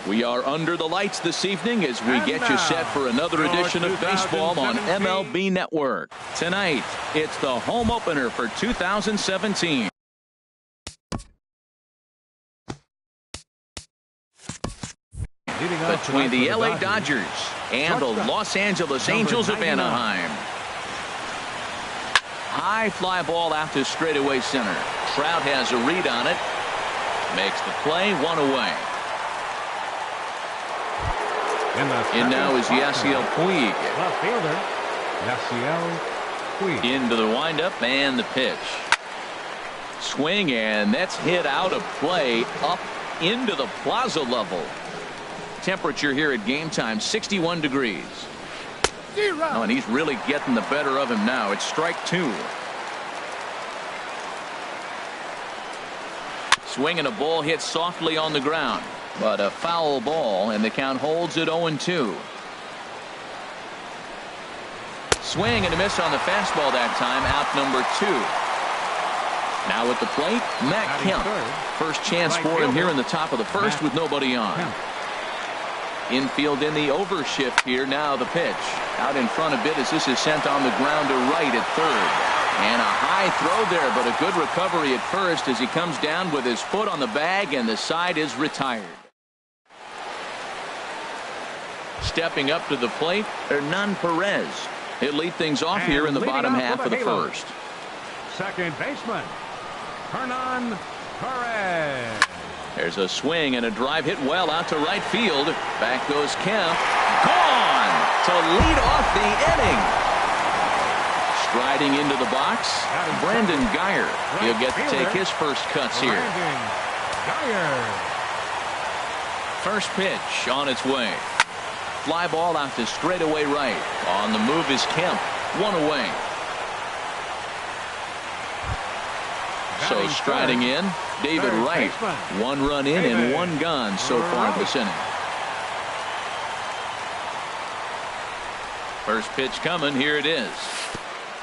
We are under the lights this evening as we get you set for another edition of baseball on MLB Network. Tonight, it's the home opener for 2017. Between the LA Dodgers and the Los Angeles Angels of Anaheim. High fly ball out to straightaway center. Trout has a read on it. Makes the play, one away. And now is Yasiel Puig. Left fielder, Yasiel Puig. Into the windup and the pitch. Swing, and that's hit out of play up into the plaza level. Temperature here at game time, 61 degrees. Oh, and he's really getting the better of him now. It's strike two. Swing and a ball hit softly on the ground. But a foul ball, and the count holds at 0-2. Swing and a miss on the fastball that time, out number 2. Now at the plate, Matt Kemp. First chance for him here in the top of the first with nobody on. Infield in the overshift here. Now the pitch. Out in front a bit as this is sent on the ground to right at third. And a high throw there, but a good recovery at first as he comes down with his foot on the bag, and the side is retired. Stepping up to the plate, Hernan Perez. He'll lead things off here in the bottom half of the first. Second baseman, Hernan Perez. There's a swing and a drive hit well out to right field. Back goes Kemp. Gone to lead off the inning. Striding into the box, Brandon Guyer. He'll get to take his first cuts here. First pitch on its way. Fly ball out to straightaway right. On the move is Kemp. One away. So striding in, David Wright. One run in and one gone so far this inning. First pitch coming. Here it is.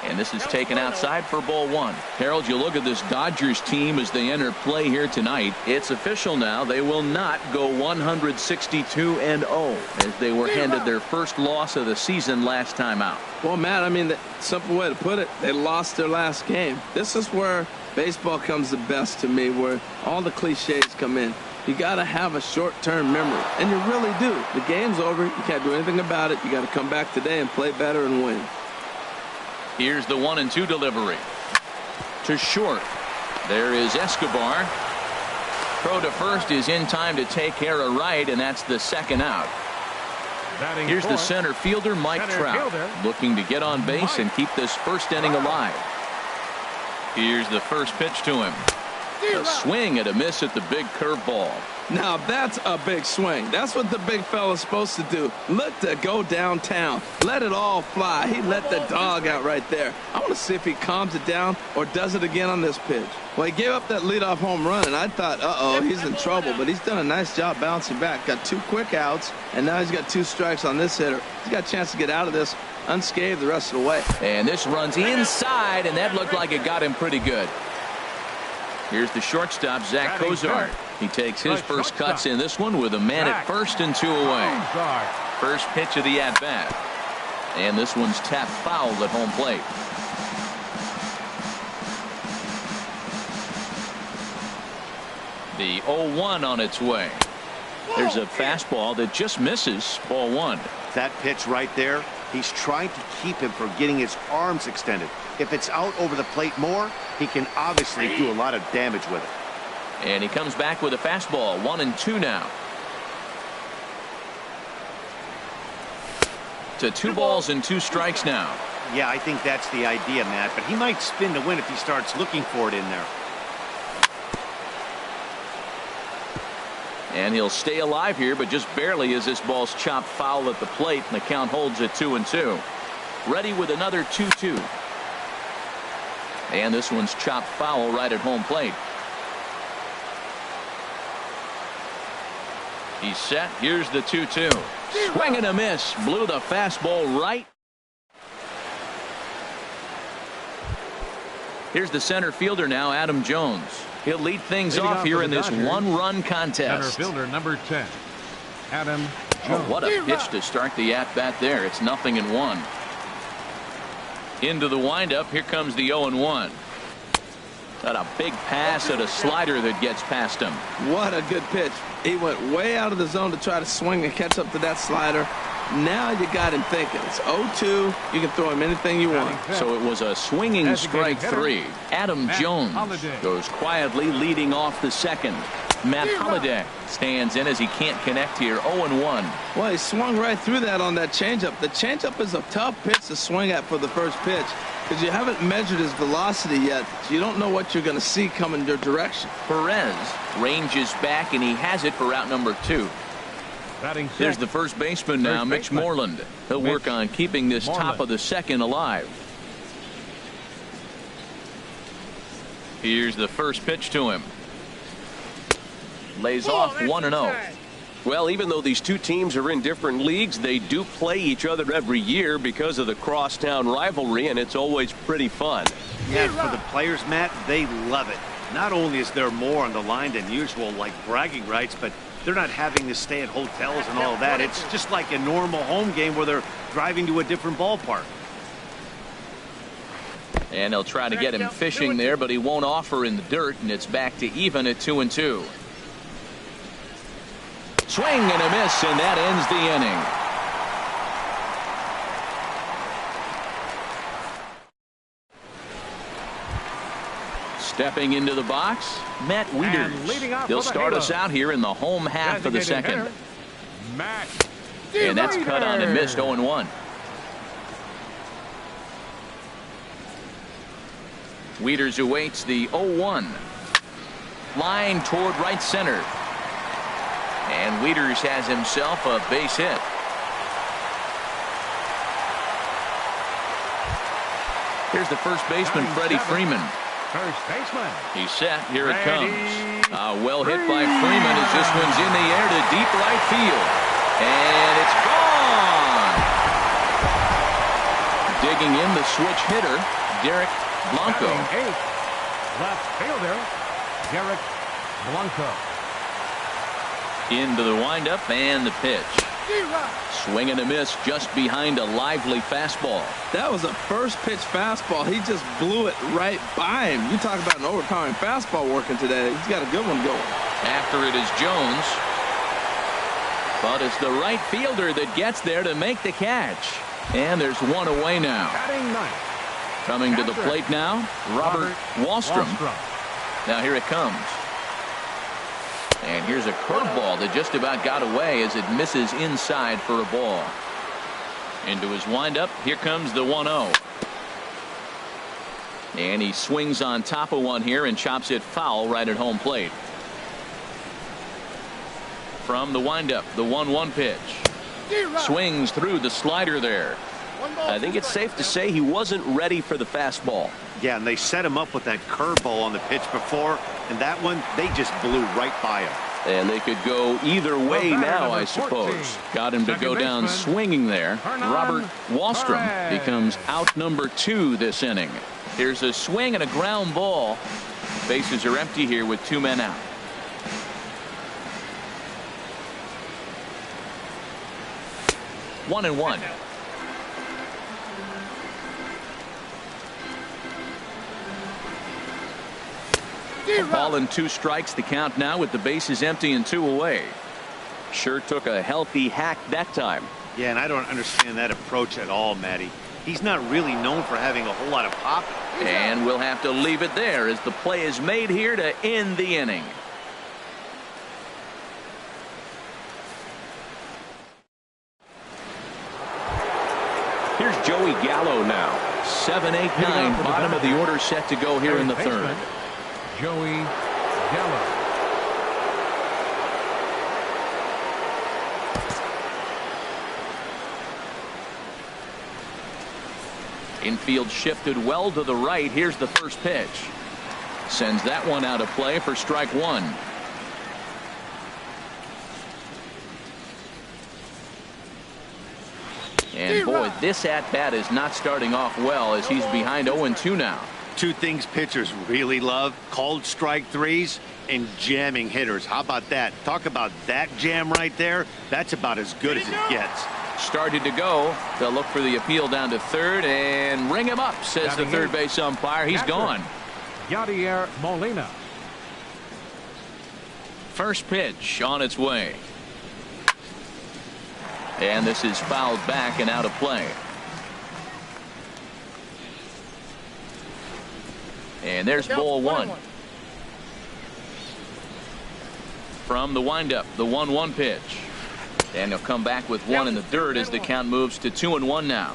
And this is taken outside for ball one. Harold, you look at this Dodgers team as they enter play here tonight. It's official now. They will not go 162-0 as they were handed their first loss of the season last time out. Well, Matt, I mean, the simple way to put it, they lost their last game. This is where baseball comes the best to me, where all the cliches come in. You got to have a short-term memory, and you really do. The game's over. You can't do anything about it. You got to come back today and play better and win. Here's the 1-2 delivery. To short. There is Escobar. Throw to first is in time to take care of right, and that's the second out. Here's the center fielder, Mike Trout, looking to get on base and keep this first inning alive. Here's the first pitch to him. A swing and a miss at the big curveball. Now that's a big swing. That's what the big fella's supposed to do. Look to go downtown. Let it all fly. He let the dog out right there. I want to see if he calms it down or does it again on this pitch. Well, he gave up that leadoff home run, and I thought, uh-oh, he's in trouble. But he's done a nice job bouncing back. Got 2 quick outs, and now he's got 2 strikes on this hitter. He's got a chance to get out of this unscathed the rest of the way. And this runs inside, and that looked like it got him pretty good. Here's the shortstop, Zach Cozart. He takes his first cuts in this one with a man at first and 2 away. First pitch of the at-bat. And this one's tapped foul at home plate. The 0-1 on its way. There's a fastball that just misses. Ball 1. That pitch right there, he's trying to keep him from getting his arms extended. If it's out over the plate more, he can obviously do a lot of damage with it. And he comes back with a fastball. 1-2 now. To 2 balls and 2 strikes now. Yeah, I think that's the idea, Matt. But he might spin to win if he starts looking for it in there. And he'll stay alive here, but just barely as this ball's chopped foul at the plate, and the count holds at 2-2. Ready with another 2-2. And this one's chopped foul right at home plate. He's set. Here's the 2-2. Swing and a miss. Blew the fastball right. Here's the center fielder now, Adam Jones. He'll lead things off here in this 1-run contest. Center fielder number 10. Adam Oh, Jones. what a pitch to start the at-bat there. It's 0-1. Into the windup. Here comes the 0-1. Got a big pass at a slider that gets past him. What a good pitch. He went way out of the zone to try to swing and catch up to that slider. Now you got him thinking. It's 0-2. You can throw him anything you want. So it was a swinging strike three. Adam Jones goes quietly leading off the second. Matt Holliday stands in as he can't connect here. 0-1. Well, he swung right through that on that changeup. The changeup is a tough pitch to swing at for the first pitch because you haven't measured his velocity yet. So you don't know what you're going to see coming your direction. Perez ranges back, and he has it for out number 2. There's the first baseman now, Mitch Moreland. He'll work on keeping this top of the second alive. Here's the first pitch to him. Lays off 1-0. Well, even though these two teams are in different leagues, they do play each other every year because of the crosstown rivalry, and it's always pretty fun. Yeah, for the players, Matt, they love it. Not only is there more on the line than usual, like bragging rights, but they're not having to stay at hotels and all of that. It's just like a normal home game where they're driving to a different ballpark. And they'll try to get him fishing there, but he won't offer in the dirt, and it's back to even at 2-2. Swing and a miss, and that ends the inning. Stepping into the box, Matt Wieters. He'll start us out here in the home half of the second. And that's cut on and missed. 0-1. Wieters awaits the 0-1. Line toward right center. And Wieters has himself a base hit. Here's the first baseman, Freddie Freeman. First baseman. He's set. Here it comes. Well hit by Freeman as this one's in the air to deep right field. And it's gone. Digging in the switch hitter, Derek Blanco. Left fielder, Derek Blanco. Into the windup and the pitch. Swing and a miss just behind a lively fastball. That was a first pitch fastball. He just blew it right by him. You talk about an overpowering fastball working today. He's got a good one going. After it is Jones. But it's the right fielder that gets there to make the catch. And there's one away now. Coming to the plate now, Robert Wallstrom. Now here it comes. And here's a curveball that just about got away as it misses inside for a ball. Into his windup. Here comes the 1-0. And he swings on top of one here and chops it foul right at home plate. From the windup, the 1-1 pitch. Swings through the slider there. I think it's safe to say he wasn't ready for the fastball. Yeah, and they set him up with that curveball on the pitch before, and that one, they just blew right by him. And they could go either way now, I suppose. Got him to go down swinging there. Robert Wallstrom becomes out number 2 this inning. Here's a swing and a ground ball. Bases are empty here with 2 men out. One and one. A ball and 2 strikes, the count now with the bases empty and 2 away. Sure took a healthy hack that time. Yeah, and I don't understand that approach at all, Matty. He's not really known for having a whole lot of pop. And we'll have to leave it there as the play is made here to end the inning. Here's Joey Gallo now. 7-8-9, bottom of the order set to go here in the third. Joey Gallo. Infield shifted well to the right. Here's the first pitch. Sends that one out of play for strike 1. And boy, this at-bat is not starting off well as he's behind 0-2 now. 2 things pitchers really love: called strike 3s and jamming hitters. How about that? Talk about that jam right there. That's about as good as it gets. Started to go. They'll look for the appeal down to third and ring him up, says the third base umpire. He's gone. Yadier Molina. First pitch on its way. And this is fouled back and out of play. And there's ball one. From the windup, the 1-1 pitch. And he'll come back with one in the third as the count moves to 2-1 now.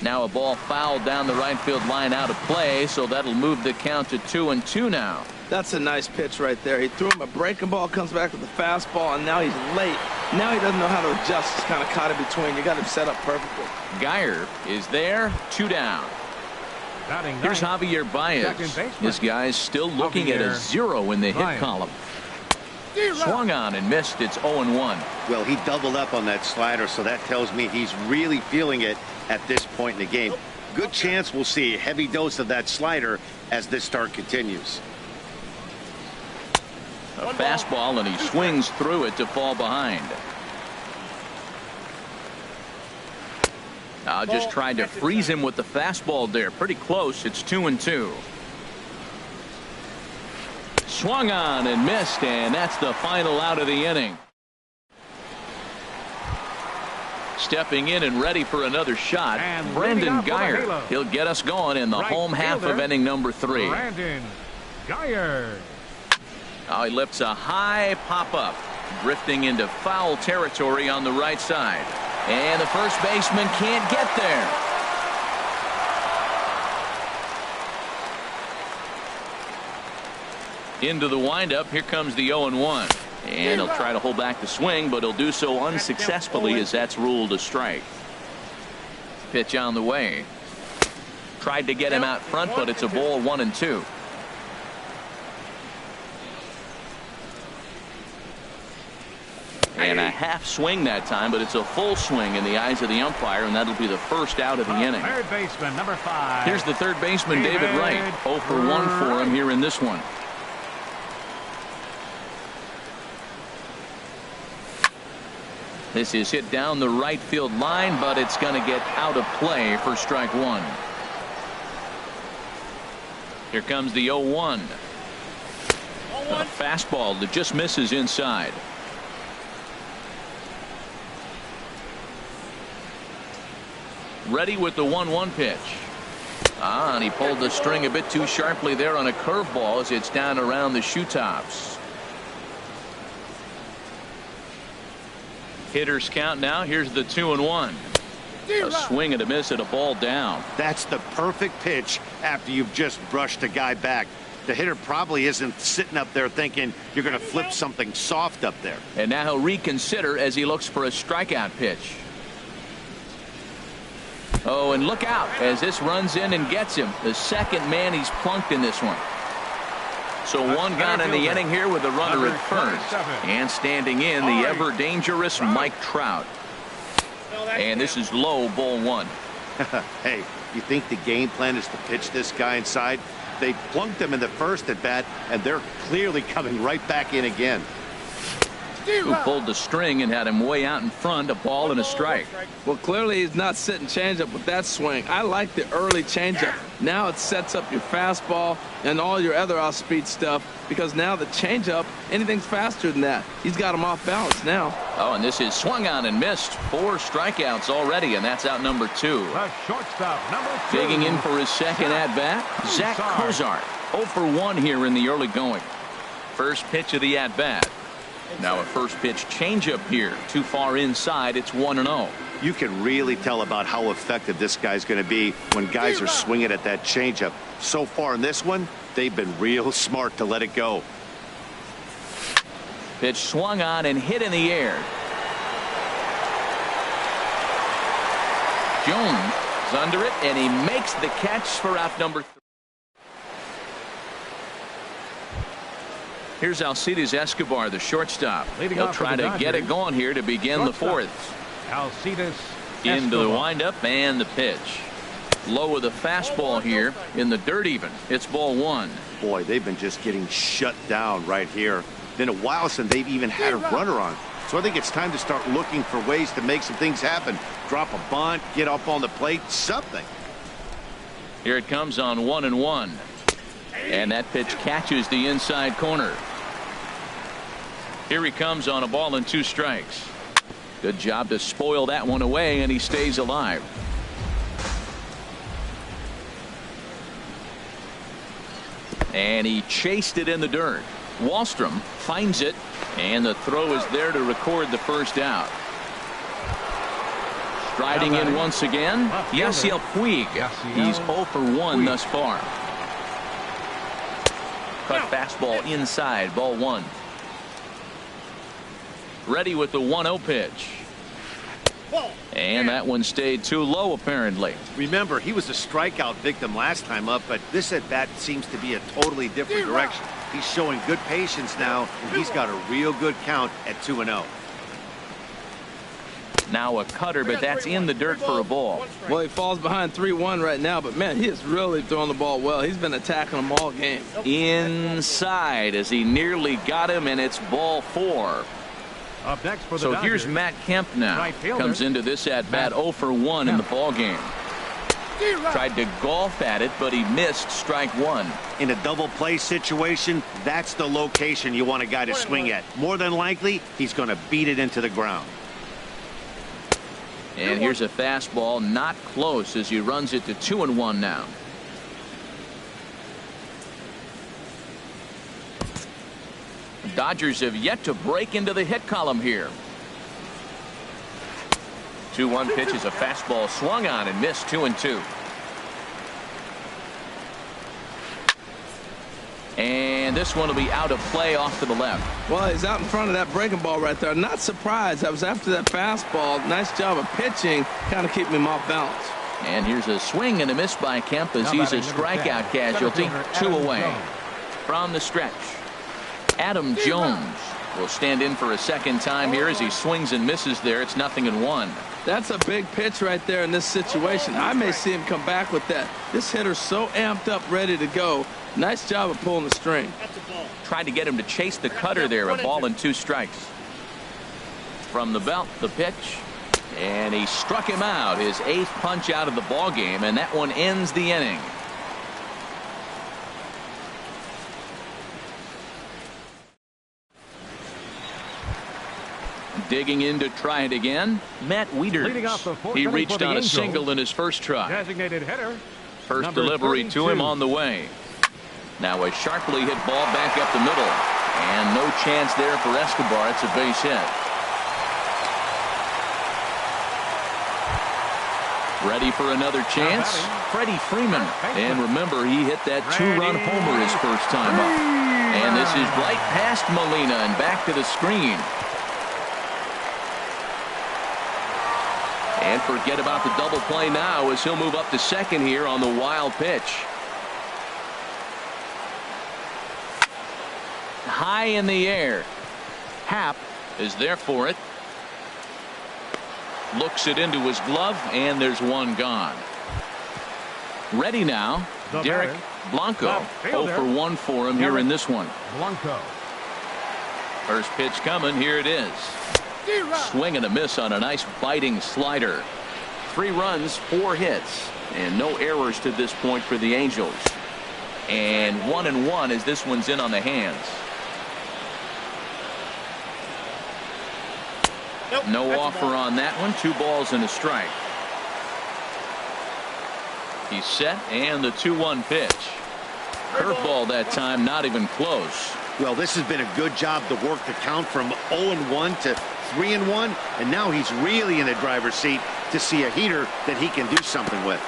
Now a ball fouled down the right field line out of play, so that'll move the count to 2-2 now. That's a nice pitch right there. He threw him a breaking ball, comes back with a fastball, and now he's late. Now he doesn't know how to adjust. He's kind of caught in between. You got him set up perfectly. Geyer is there, 2 down. Here's Javier Baez. This guy's still looking at a 0 in the hit column. Swung on and missed. It's 0-1. Well, he doubled up on that slider, so that tells me he's really feeling it at this point in the game. Good chance we'll see a heavy dose of that slider as this start continues. A fastball, and he swings through it to fall behind. Just tried to freeze him with the fastball there. Pretty close. It's 2-2. Swung on and missed, and that's the final out of the inning. Stepping in and ready for another shot, And Brendan Geyer. He'll get us going in the home half of inning number 3. Brendan Geyer. He lifts a high pop-up, drifting into foul territory on the right side. And the first baseman can't get there. Into the windup. Here comes the 0-1. And he'll try to hold back the swing, but he'll do so unsuccessfully as that's ruled a strike. Pitch on the way. Tried to get him out front, but it's a ball, 1-2. And a half swing that time, but it's a full swing in the eyes of the umpire, and that'll be the first out of the inning. Third baseman, number 5. Here's the third baseman, David Wright. 0 for 1 for him here in this one. This is hit down the right field line, but it's going to get out of play for strike 1. Here comes the 0-1. A fastball that just misses inside. Ready with the 1-1 pitch. And he pulled the string a bit too sharply there on a curveball as it's down around the shoe tops. Hitters count now. Here's the 2-1. A swing and a miss at a ball down. That's the perfect pitch after you've just brushed a guy back. The hitter probably isn't sitting up there thinking you're going to flip something soft up there. And now he'll reconsider as he looks for a strikeout pitch. Oh, and look out as this runs in and gets him. The second man he's plunked in this one. So one gone in the inning here with a runner at first. And standing in, the ever dangerous Mike Trout. And this is low, ball 1. Hey, you think the game plan is to pitch this guy inside? They plunked him in the first at bat, and they're clearly coming right back in again. Who pulled the string and had him way out in front, a ball and a strike. Well, clearly he's not sitting changeup with that swing. I like the early changeup. Now it sets up your fastball and all your other off-speed stuff, because now the changeup, anything's faster than that. He's got him off balance now. Oh, and this is swung on and missed. 4 strikeouts already, and that's out number 2. The shortstop, number 2. Digging in for his second at-bat, Zach Cozart. 0 for 1 here in the early going. First pitch of the at-bat. Now a first pitch changeup here. Too far inside. It's 1-0. You can really tell about how effective this guy's going to be when guys are swinging at that changeup. So far in this one, they've been real smart to let it go. Pitch swung on and hit in the air. Jones is under it, and he makes the catch for out number 3. Here's Alcides Escobar, the shortstop. He'll try to get it going here to begin the 4th. Alcides Into the Escobar. windup and the pitch. Low with a fastball here in the dirt even. It's ball one. Boy, they've been just getting shut down right here. Been a while since they've even had a runner on. So I think it's time to start looking for ways to make some things happen. Drop a bunt, get up on the plate, something. Here it comes on 1-1. And that pitch catches the inside corner. Here he comes on a ball and 2 strikes. Good job to spoil that one away, and he stays alive. And he chased it in the dirt. Wahlstrom finds it, and the throw is there to record the first out. Striding in once again, Yasiel Puig. He's 0 for 1 thus far. Cut fastball inside, ball 1. Ready with the 1-0 pitch. And that one stayed too low, apparently. Remember, he was a strikeout victim last time up, but this at-bat seems to be a totally different direction. He's showing good patience now, and he's got a real good count at 2-0. Now a cutter, but that's in the dirt for a ball. Well, he falls behind 3-1 right now, but man, he is really throwing the ball well. He's been attacking them all game. Inside as he nearly got him, and it's ball 4. Up next for the So Dodgers, here's Matt Kemp now. right fielder, Comes into this at bat 0 for 1 in the ball game. Tried to golf at it, but he missed strike 1. In a double play situation, that's the location you want a guy to swing at. More than likely, he's going to beat it into the ground. And here's a fastball, not close, as he runs it to 2-1 now. Dodgers have yet to break into the hit column here. 2-1 pitch is a fastball swung on and missed. 2-2. And this one will be out of play off to the left. Well, he's out in front of that breaking ball right there. Not surprised. I was after that fastball. Nice job of pitching, kind of keeping him off balance. And here's a swing and a miss by Kemp as he's a strikeout casualty. 2 away. From the stretch, Adam Jones will stand in for a second time here as he swings and misses there. It's 0-1. That's a big pitch right there in this situation. I may see him come back with that. This hitter's so amped up, ready to go. Nice job of pulling the string. Tried to get him to chase the cutter there. A ball and 2 strikes. From the belt, the pitch. And he struck him out. His 8th punch out of the ball game, and that one ends the inning. Digging in to try it again, Matt Wieters. He reached on a single in his first try. designated hitter, First number delivery to 32. him on the way. Now a sharply hit ball back up the middle. And no chance there for Escobar. It's a base hit. Ready for another chance? Freddie Freeman. And remember, he hit that 2-run homer his first time up. And this is right past Molina and back to the screen. And forget about the double play now as he'll move up to second here on the wild pitch. High in the air. Happ is there for it. Looks it into his glove, and there's one gone. Ready now, Derek Blanco. 0 for 1 for him here in this one. Blanco. First pitch coming. Here it is. Swing and a miss on a nice biting slider. 3 runs, 4 hits, and no errors to this point for the Angels. And 1-1 as this one's in on the hands. No offer on that one. 2 balls and a strike. He's set, and the 2-1 pitch. Curveball that time, not even close. Well, this has been a good job to work the count from 0-1 to 3-1, and now he's really in the driver's seat to see a heater that he can do something with.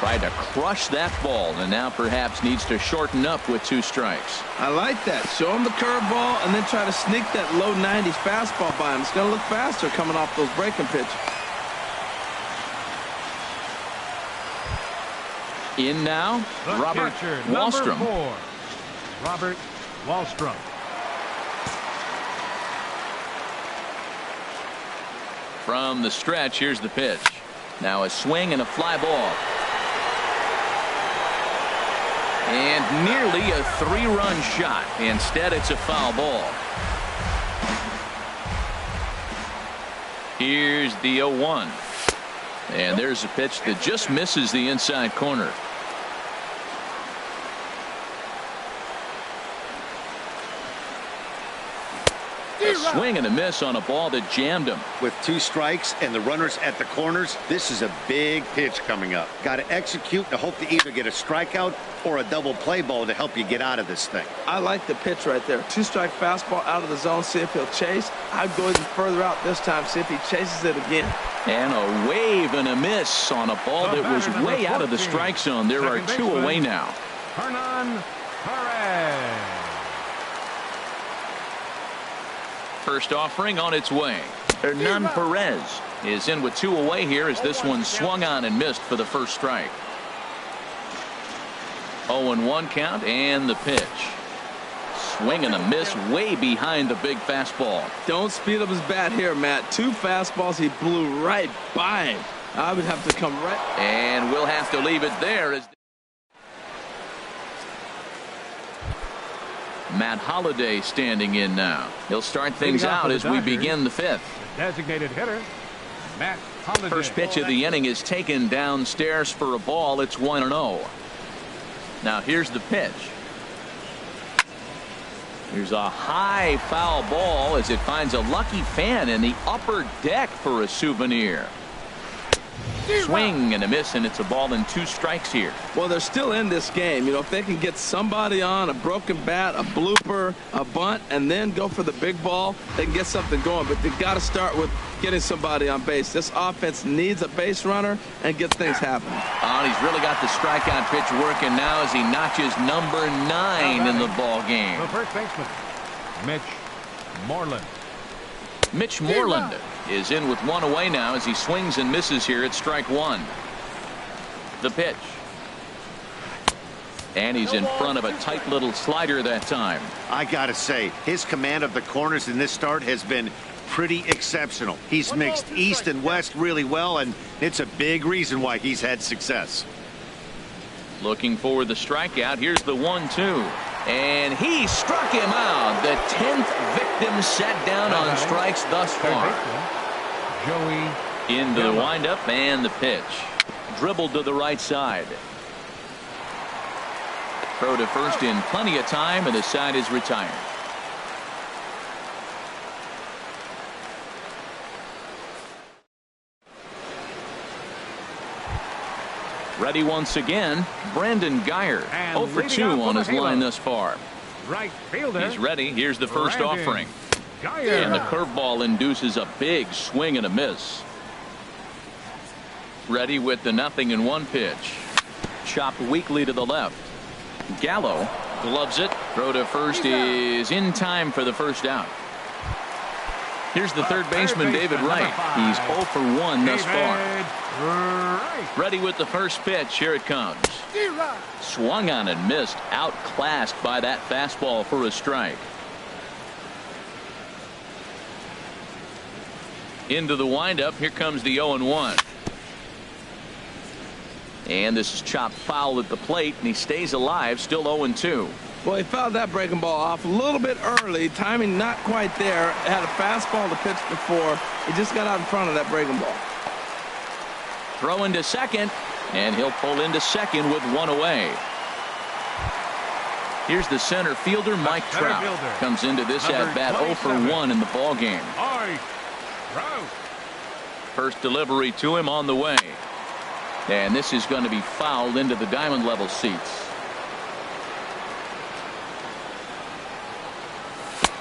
Tried to crush that ball, and now perhaps needs to shorten up with 2 strikes. I like that. Show him the curveball and then try to sneak that low 90s fastball by him. It's going to look faster coming off those breaking pitches. In now, The Robert catcher, Wahlstrom. number 4, Robert Wahlstrom. From the stretch, here's the pitch. Now a swing and a fly ball. And nearly a 3-run shot. Instead, it's a foul ball. Here's the 0-1. And there's a pitch that just misses the inside corner. A swing and a miss on a ball that jammed him. With 2 strikes and the runners at the corners, this is a big pitch coming up. Got to execute to hope to either get a strikeout or a double play ball to help you get out of this thing. I like the pitch right there. 2-strike fastball out of the zone. See if he'll chase. I'd go even further out this time. See if he chases it again. And a wave and a miss on a ball that was way out of the strike zone. There are 2 away now. Hernan Perez. First offering on its way. Hernan Perez is in with 2 away here as this one swung on and missed for the first strike. 0-1 count and the pitch. Swing and a miss way behind the big fastball. Don't speed up his bat here, Matt. 2 fastballs he blew right by him. I would have to come right. And we'll have to leave it there as Matt Holliday standing in now. He'll start things out as we begin the 5th. The designated hitter, Matt Holliday. First pitch of the inning is taken downstairs for a ball. It's 1-0. Now here's the pitch. Here's a high foul ball as it finds a lucky fan in the upper deck for a souvenir. Swing and a miss, and it's a ball and 2 strikes here. Well, they're still in this game. You know, if they can get somebody on a broken bat, a blooper, a bunt, and then go for the big ball, they can get something going. But they've got to start with getting somebody on base. This offense needs a base runner and get things happening. And he's really got the strikeout pitch working now as he notches number 9 in the ball game. The first baseman, Mitch Moreland. Mitch Moreland is in with 1 away now as he swings and misses here at strike 1. The pitch. And he's in front of a tight little slider that time. I got to say, his command of the corners in this start has been pretty exceptional. He's mixed east and west really well, and it's a big reason why he's had success. Looking for the strikeout. Here's the 1-2. And he struck him out. The 10th victim set down on strikes thus far. Joey into the windup and the pitch. Dribbled to the right side. Throw to first in plenty of time, and the side is retired. Ready once again, Brandon Geyer. 0 for 2 on his line thus far. Right fielder. He's ready. Here's the first Brandon offering. Geyer. And the curveball induces a big swing and a miss. Ready with the 0-1 pitch. Chopped weakly to the left. Gallo gloves it. Throw to first is in time for the first out. Here's the third baseman, David Wright. He's 0 for 1 thus far. Ready with the first pitch. Here it comes. Swung on and missed. Outclassed by that fastball for a strike. Into the windup. Here comes the 0-1. And this is chopped foul at the plate, and he stays alive, still 0-2. Well, he fouled that breaking ball off a little bit early. Timing not quite there. Had a fastball to pitch before. He just got out in front of that breaking ball. Throw into second, and he'll pull into second with 1 away. Here's the center fielder, Mike Trout. Comes into this at-bat 0 for 1 in the ball game. First delivery to him on the way. And this is going to be fouled into the diamond level seats.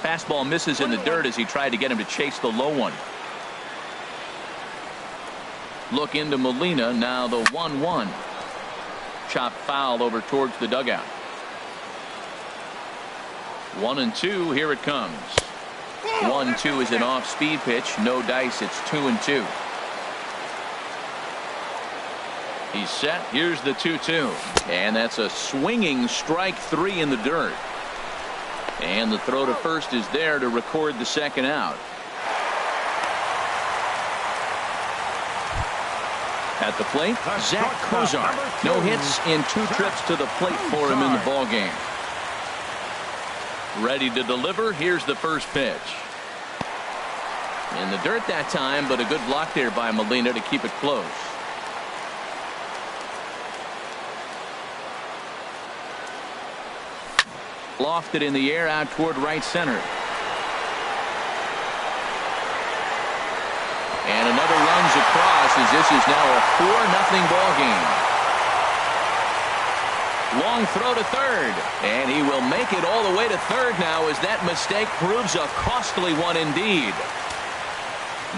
Fastball misses in the dirt as he tried to get him to chase the low one. Look into Molina. Now the 1-1. Chopped foul over towards the dugout. 1-2. Here it comes. 1-2 is an off-speed pitch. No dice. It's 2-2. He's set. Here's the 2-2. And that's a swinging strike 3 in the dirt. And the throw to first is there to record the second out. At the plate, Zach Kozar. No hits in 2 trips to the plate for him in the ball game. Ready to deliver. Here's the first pitch. In the dirt that time, but a good block there by Molina to keep it close. Lofted in the air out toward right center. And another runs across as this is now a 4-0 ball game. Long throw to third, and he will make it all the way to third now as that mistake proves a costly one indeed.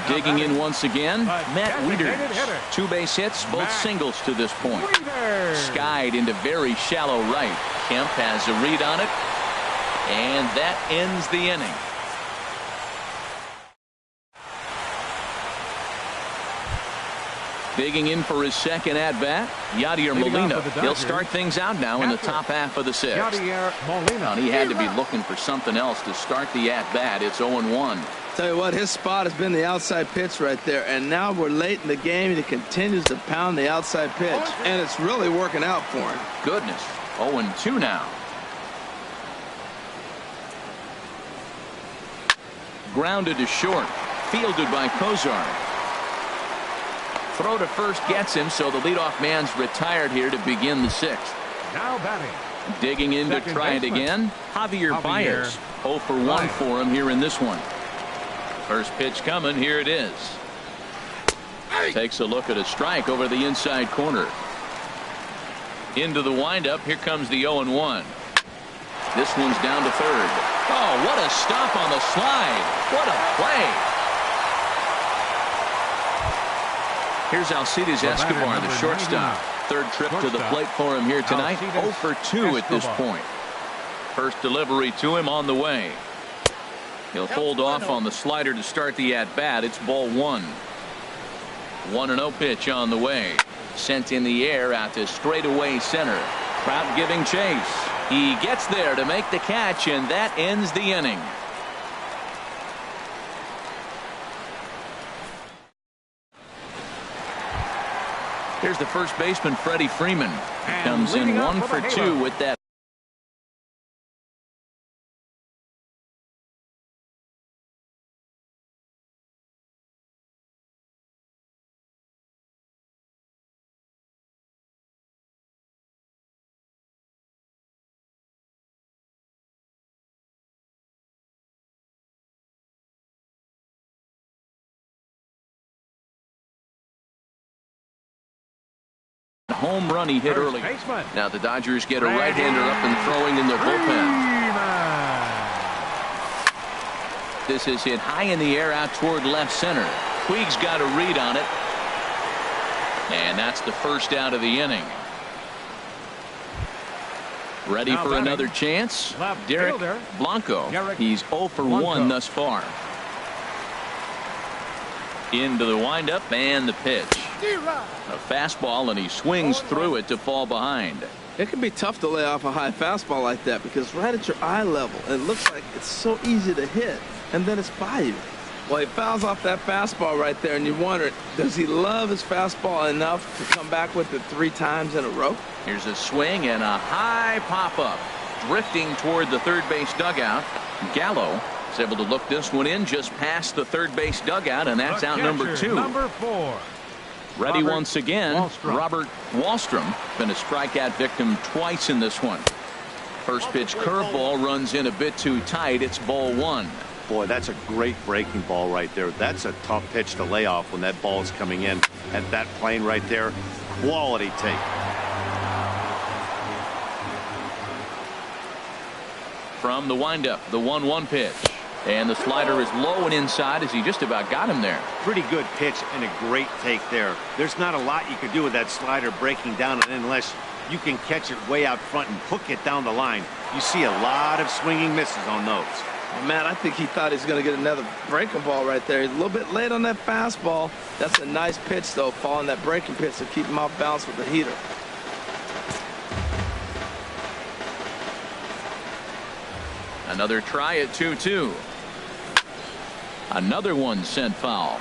Digging in once again, Matt Wieters. 2 base hits, both singles to this point. Skied into very shallow right. Kemp has a read on it, and that ends the inning. Digging in for his second at-bat, Yadier Molina. He'll start things out now in the top half of the 6th. And he had to be looking for something else to start the at-bat. It's 0-1. Tell you what, his spot has been the outside pitch right there, and now we're late in the game and he continues to pound the outside pitch, and it's really working out for him. Goodness, 0-2 now. Grounded to short, fielded by Kozar. Throw to first gets him, so the leadoff man's retired here to begin the 6th. Now batting. Digging in to try it again, Javier Baez. 0 for 1 for him here in this one. First pitch coming, here it is. Takes a look at a strike over the inside corner. Into the windup, here comes the 0-1. This one's down to third. Oh, what a stop on the slide. What a play. Here's Alcides Escobar, the shortstop. Third trip to the plate for him here tonight. 0 for 2 at this point. First delivery to him on the way. He'll hold off on the slider to start the at-bat. It's ball 1. 1-0 pitch on the way. Sent in the air out to straightaway center. Trout giving chase. He gets there to make the catch, and that ends the inning. Here's the first baseman, Freddie Freeman. He comes in 1 for 2 with that. Home run he hit early. Now the Dodgers get a right-hander up and throwing in the bullpen. This is hit high in the air out toward left center. Puig's got a read on it. And that's the first out of the inning. Ready for another chance. Derek Blanco. He's 0 for 1 thus far. Into the windup and the pitch. A fastball, and he swings through it to fall behind. It can be tough to lay off a high fastball like that because right at your eye level, it looks like it's so easy to hit, and then it's by you. Well, he fouls off that fastball right there, and you wonder, does he love his fastball enough to come back with it 3 times in a row? Here's a swing and a high pop-up. Drifting toward the third base dugout. Gallo is able to look this one in just past the third base dugout, and that's out number 2. Number 4. Ready once again, Robert Wallstrom. Been a strikeout victim twice in this one. First pitch curveball runs in a bit too tight. It's ball 1. Boy, that's a great breaking ball right there. That's a tough pitch to lay off when that ball is coming in at that plane right there. Quality take. From the windup, the 1-1 pitch. And the slider is low and inside as he just about got him there. Pretty good pitch and a great take there. There's not a lot you could do with that slider breaking down, and unless you can catch it way out front and hook it down the line, you see a lot of swinging misses on those. Well, man, I think he thought he was going to get another breaking ball right there. He's a little bit late on that fastball. That's a nice pitch, though, following that breaking pitch to keep him off balance with the heater. Another try at 2-2. Another one sent foul.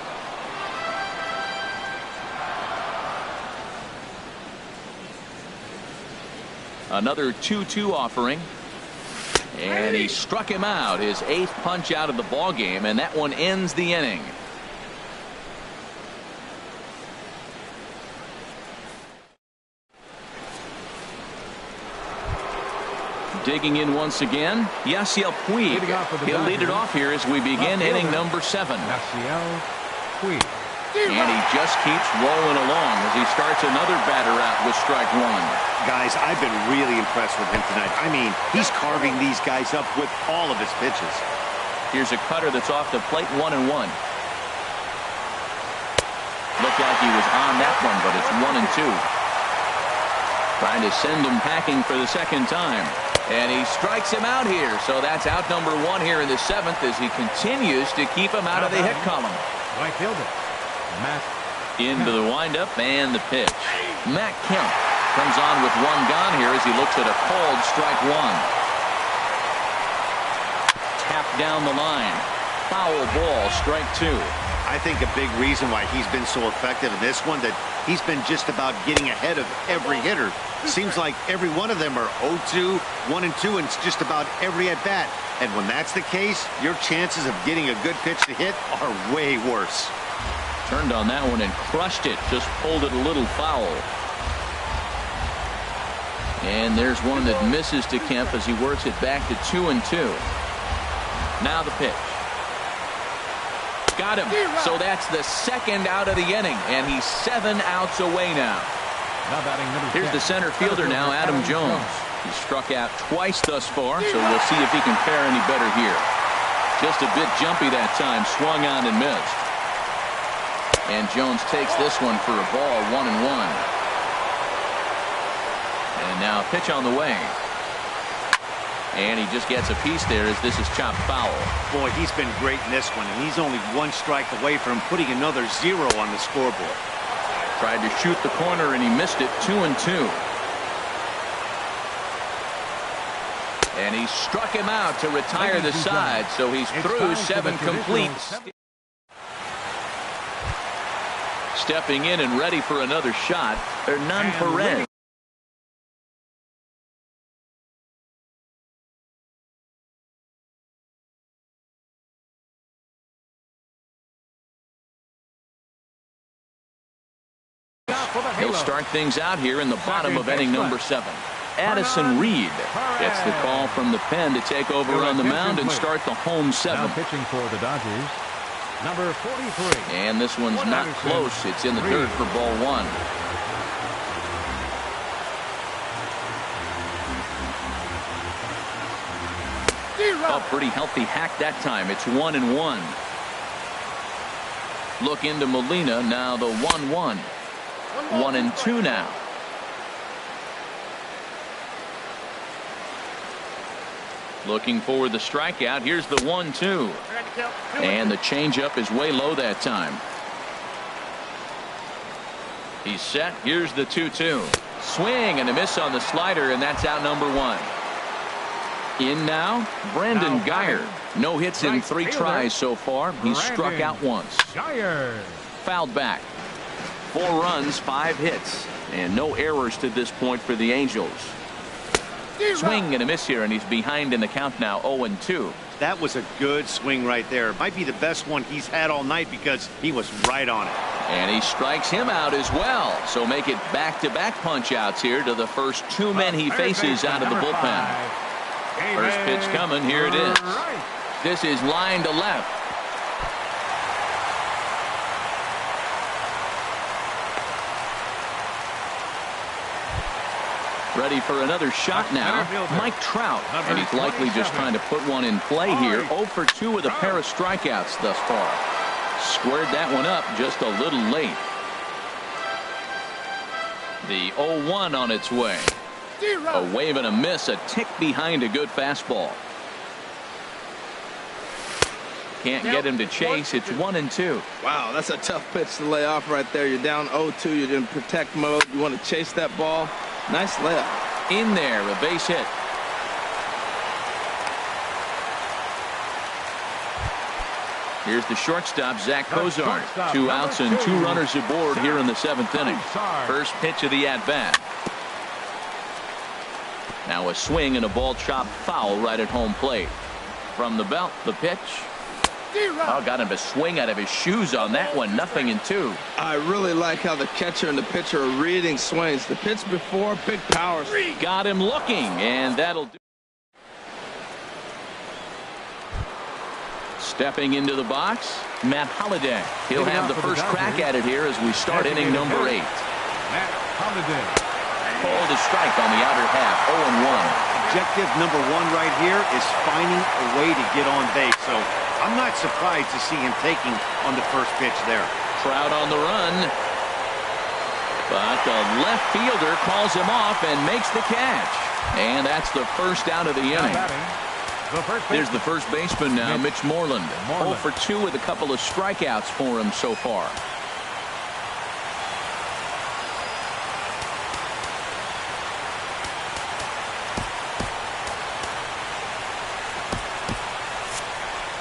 Another 2-2 offering. And he struck him out, his 8th punch out of the ball game, and that one ends the inning. Digging in once again, Yasiel Puig. He'll lead it off here as we begin inning number 7. Yasiel Puig. And he just keeps rolling along as he starts another batter out with strike 1. Guys, I've been really impressed with him tonight. I mean, he's carving these guys up with all of his pitches. Here's a cutter that's off the plate, 1-1. Looked like he was on that one, but it's 1-2. Trying to send him packing for the second time. And he strikes him out here. So that's out number 1 here in the 7th as he continues to keep him out of the hit column. Right fielder, Matt Into the windup and the pitch. Matt Kemp comes on with 1 gone here as he looks at a cold strike 1. Tapped down the line. Foul ball, strike 2. I think a big reason why he's been so effective in this one, that he's been just about getting ahead of every hitter. Seems like every one of them are 0-2, 1-2, and it's just about every at bat. And when that's the case, your chances of getting a good pitch to hit are way worse. Turned on that one and crushed it. Just pulled it a little foul. And there's one that misses to Kemp as he works it back to 2-2. Now the pitch. Got him. So that's the 2nd out of the inning, and he's 7 outs away now. Here's the center fielder now, Adam Jones. He struck out twice thus far, so we'll see if he can fare any better here. Just a bit jumpy that time, swung on and missed. And Jones takes this one for a ball, 1-1. And now a pitch on the way. And he just gets a piece there as this is chopped foul. Boy, he's been great in this one, and he's only 1 strike away from putting another 0 on the scoreboard. Tried to shoot the corner and he missed it, 2-2. And he struck him out to retire the side, so he's through 7 complete. Stepping in and ready for another shot, Hernan Perez. He'll start things out here in the bottom of inning number 7. Addison Reed gets the call from the pen to take over on the mound and start the home 7. Now pitching for the Dodgers, number 43. And this one's not close. It's in the dirt for ball 1. A pretty healthy hack that time. It's 1-1. Look into Molina. Now the 1-1. 1-2 now. Looking for the strikeout. Here's the 1-2. And the changeup is way low that time. He's set. Here's the 2-2. Swing and a miss on the slider, and that's out number 1. In now, Brandon Guyer. No hits in 3 tries so far. He's struck out once. Fouled back. 4 runs, 5 hits, and no errors to this point for the Angels. Swing and a miss here, and he's behind in the count now, 0-2. That was a good swing right there. Might be the best one he's had all night because he was right on it. And he strikes him out as well. So make it back-to-back punch-outs here to the first 2 men he faces out of the bullpen. First pitch coming. Here it is. This is line to left. Ready for another shot now. Mike Trout. And he's likely just trying to put one in play here. 0 for 2 with a pair of strikeouts thus far. Squared that one up just a little late. The 0-1 on its way. A wave and a miss, a tick behind a good fastball. Can't get him to chase. It's 1-2. Wow, that's a tough pitch to lay off right there. You're down 0-2. You're in protect mode. You want to chase that ball. Nice layup. In there, a base hit. Here's the shortstop, Zach Cozart. 2 outs and 2 runners aboard here in the 7th inning. First pitch of the at-bat. Now a swing and a ball chopped foul right at home plate. From the belt, the pitch. Oh, got him to swing out of his shoes on that one. 0-2. I really like how the catcher and the pitcher are reading swings. The pitch before, big power. Got him looking, and that'll do. Stepping into the box, Matt Holliday. He'll have the first crack at it here as we start inning number 8. Matt Holliday. Called a strike on the outer half, 0-1. Objective number 1 right here is finding a way to get on base. So I'm not surprised to see him taking on the first pitch there. Trout on the run. But the left fielder calls him off and makes the catch. And that's the first out of the inning. There's the first baseman now, Mitch Moreland. 0 for 2 with a couple of strikeouts for him so far.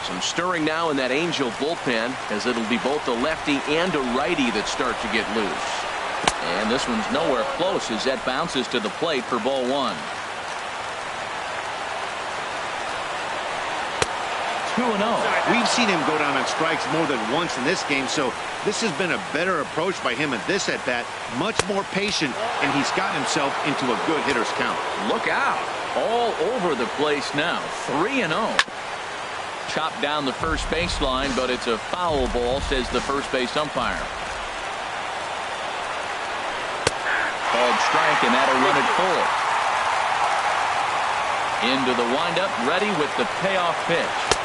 Some stirring now in that Angel bullpen, as it'll be both a lefty and a righty that start to get loose. And this one's nowhere close as that bounces to the plate for ball 1. 2-0. We've seen him go down on strikes more than once in this game, so this has been a better approach by him at this at-bat. Much more patient, and he's got himself into a good hitter's count. Look out. All over the place now. 3-0. Chopped down the first baseline, but it's a foul ball, says the first base umpire. Called strike, and that'll run it full. Into the windup, ready with the payoff pitch.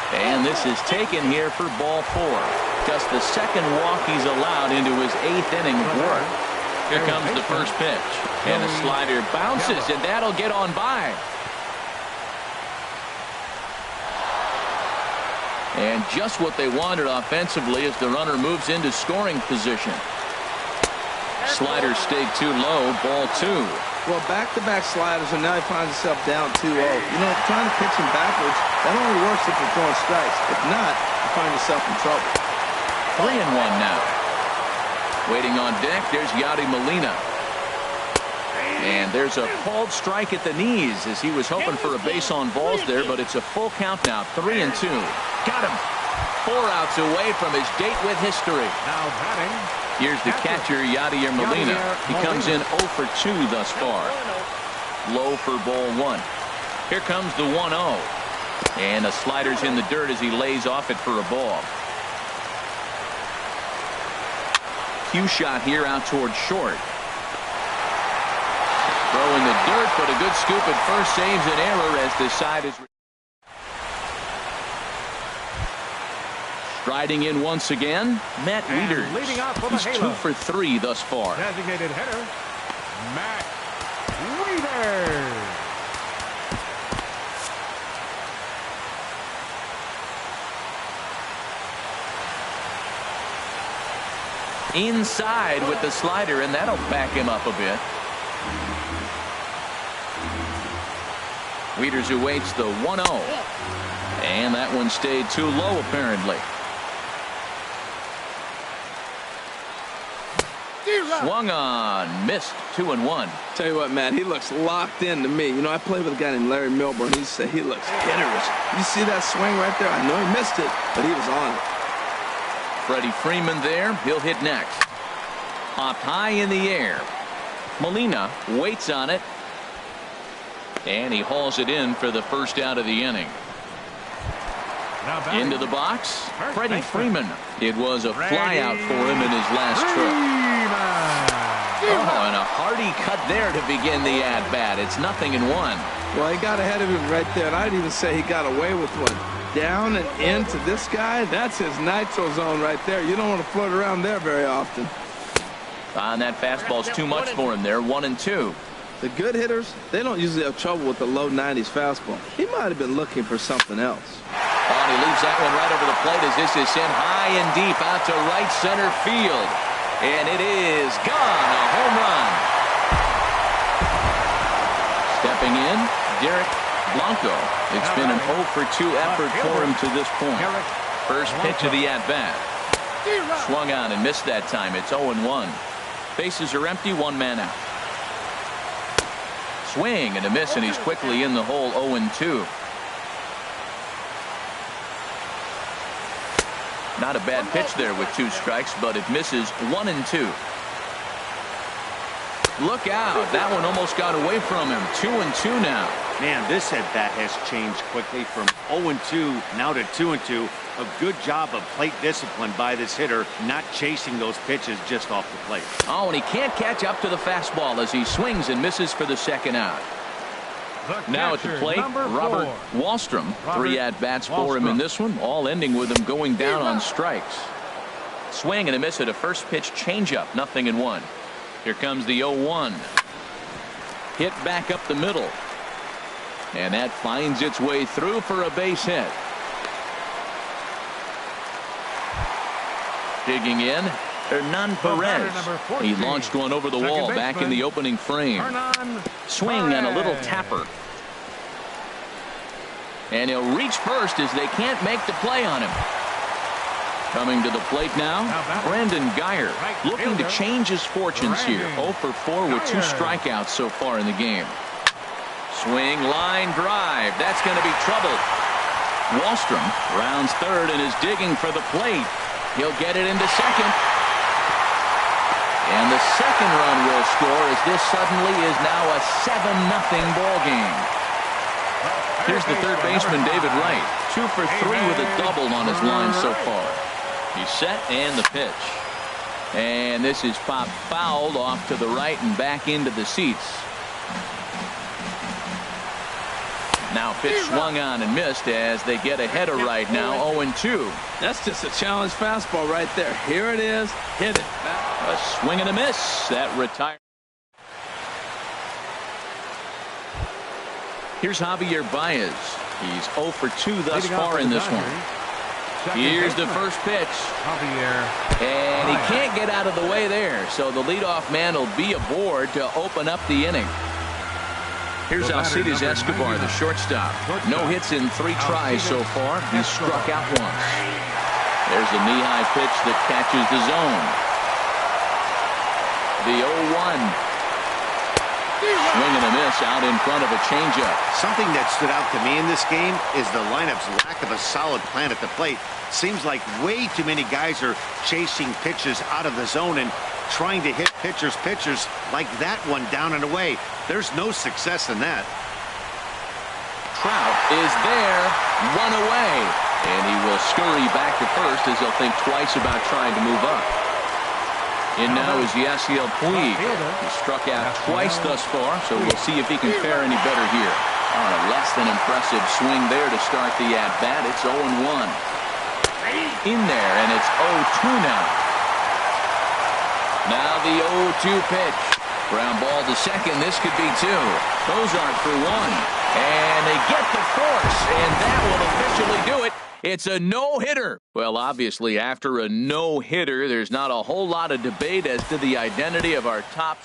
And this is taken here for ball 4. Just the second walk he's allowed into his 8th inning of work. Here comes the first pitch. And the slider bounces, and that'll get on by. And just what they wanted offensively as the runner moves into scoring position. Slider stayed too low, ball 2. Well, back-to-back sliders, and now he finds himself down 2-0. You know, trying to pitch him backwards, that only works if you're throwing strikes. If not, you find yourself in trouble. 3-1 now. Waiting on deck, there's Yadi Molina. And there's a called strike at the knees as he was hoping for a base on balls there, but it's a full count now, 3-2. Got him. 4 outs away from his date with history. Now batting. Here's the catcher, Yadier Molina. He comes in 0 for 2 thus far. Low for ball 1. Here comes the 1-0. And a slider's in the dirt as he lays off it for a ball. Cue shot here out towards short. Throw in the dirt, but a good scoop at first saves an error as the side is. Striding in once again, Matt Wieters. He's 2 for 3 thus far. Designated hitter, Matt Wieters. Inside with the slider, and that'll back him up a bit. Wieters awaits the 1-0. And that one stayed too low, apparently. Swung on, missed, 2-1. Tell you what, Matt, he looks locked in to me. You know, I played with a guy named Larry Milburn. He said he looks hitterish. You see that swing right there? I know he missed it, but he was on it. Freddie Freeman there. He'll hit next. Popped high in the air. Molina waits on it. And he hauls it in for the first out of the inning. Into the box, Freddie Freeman. It was a flyout for him in his last trip. Oh, and a hearty cut there to begin the at-bat. It's 0-1. Well, he got ahead of him right there, and I'd even say he got away with one. Down and into this guy, that's his nitro zone right there. You don't want to float around there very often. And that fastball's too much for him there, 1-2. The good hitters, they don't usually have trouble with the low 90s fastball. He might have been looking for something else. Oh, and he leaves that one right over the plate as this is sent high and deep out to right center field. And it is gone, a home run. Stepping in, Derek Blanco. It's been an 0 for 2 effort for him to this point. First pitch of the at-bat. Swung on and missed that time. It's 0-1. Bases are empty, 1 man out. Swing and a miss, and he's quickly in the hole. 0-2. Not a bad pitch there with 2 strikes, but it misses. 1-2. Look out. That one almost got away from him. 2-2 now. Man, this at-bat has changed quickly from 0-2 now to 2-2. A good job of plate discipline by this hitter, not chasing those pitches just off the plate. Oh, and he can't catch up to the fastball as he swings and misses for the second out. Now at the plate, Robert Wallstrom. 3 at-bats for him in this one, all ending with him going down on strikes. Swing and a miss at a first pitch changeup. 0-1. Here comes the 0-1. Hit back up the middle. And that finds its way through for a base hit. Digging in, Hernan Perez. He launched one over the wall back in the opening frame. Swing and a little tapper. And he'll reach first as they can't make the play on him. Coming to the plate now, Brandon Guyer, looking to change his fortunes here. 0 for 4 with 2 strikeouts so far in the game. Swing, line drive. That's going to be trouble. Wallstrom rounds third and is digging for the plate. He'll get it into second. And the second run will score as this suddenly is now a 7-0 ball game. Here's the third baseman, David Wright. 2 for 3 with a double on his line so far. He's set and the pitch. And this is popped fouled off to the right and back into the seats. Now pitch swung on and missed as they get ahead of right now. 0-2. That's just a challenge fastball right there. Here it is. Hit it. A swing and a miss. That retired. Here's Javier Baez. He's 0 for 2 thus far in this one. Here's the first pitch. And he can't get out of the way there. So the leadoff man will be aboard to open up the inning. Here's Alcides Escobar, the shortstop. No hits in 3 tries so far. He's struck out once. There's a knee-high pitch that catches the zone. The 0-1. Swing and a miss out in front of a changeup. Something that stood out to me in this game is the lineup's lack of a solid plan at the plate. Seems like way too many guys are chasing pitches out of the zone and trying to hit pitchers like that one down and away. There's no success in that. Trout is there, 1 away, and he will scurry back to first as he'll think twice about trying to move up. In now is Yasiel Puig. He struck out twice thus far, so we'll see if he can fare any better here. On a less than impressive swing there to start the at-bat. It's 0-1. In there, and it's 0-2 now. Now the 0-2 pitch. Ground ball to second. This could be 2. Cozart for 1. And they get the force, and that will officially do it. It's a no-hitter. Well, obviously, after a no-hitter, there's not a whole lot of debate as to the identity of our top